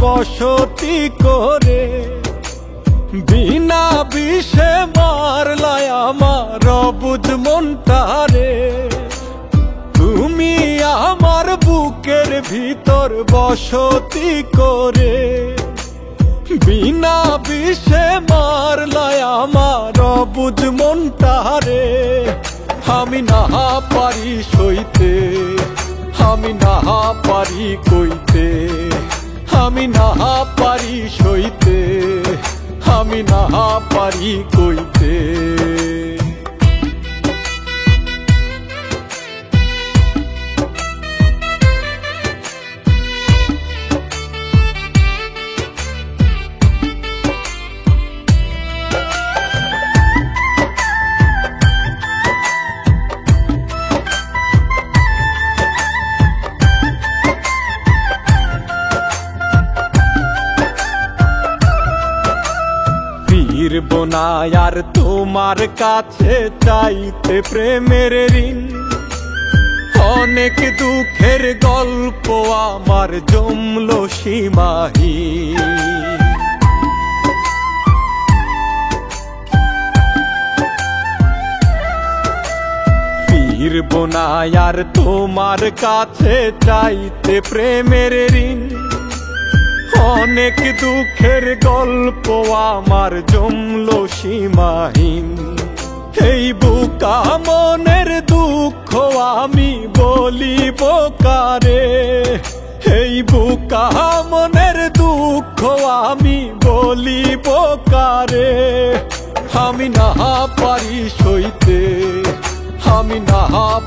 বসতি করে, বিনা বিষে মারলায় আমার অবুঝ মনটারে। তুমি আমার বুকের ভিতর বসতি করে, বিনা বিষে মারলায় আমার অবুঝ মনটারে। আমি না পারি সইতে, আমি না পারি কইতে, আমি না পারি সইতে, আমি না পারি কইতে। ফিরবো না আর তোমার কাছে চাইতে প্রেমের ঋণ। অনেক দুঃখের গল্প আমার জমলো সীমাহীন। ফিরবো না আর তোমার কাছে চাইতে প্রেমের ঋণ। অনেক দুঃখের গল্প আমার জমলো সীমাহীন। এই বুকা মনের দুঃখ আমি বলিব কারে, এই বুকা মনের দুঃখ আমি বলিব কারে। আমি না পারি সইতে, আমি না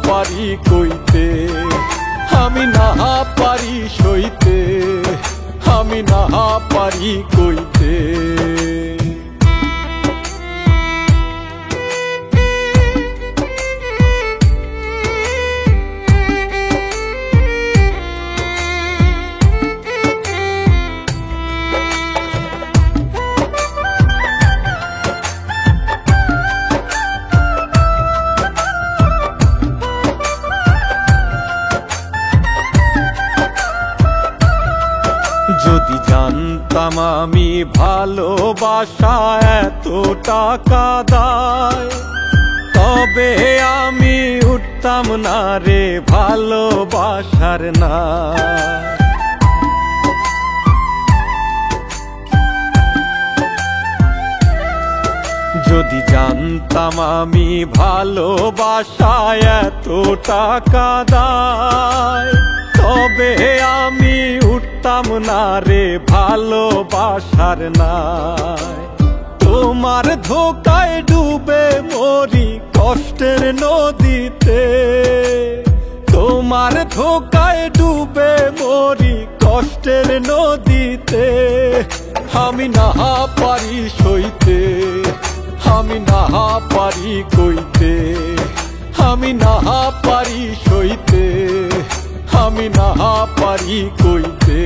পারি কইতে, আমি না পারি সইতে, আমি না পারি কইতে। যদি জানতাম আমি ভালোবাসা এত টাকা দায়, তবে আমি উঠতাম না রে ভালোবাসার না। যদি জানতাম আমি ভালোবাসা এত টাকা দায়, তবে আমি উঠতাম না রে ভালোবাসার নাই। তোমার ধোকায় ডুবে মরি কষ্টের নদীতে, তোমার ধোকায় ডুবে মরি কষ্টের নদীতে। আমি না পারি সইতে, আমি না পারি কইতে, আমি না পারি সইতে, আমি না পারি কইতে।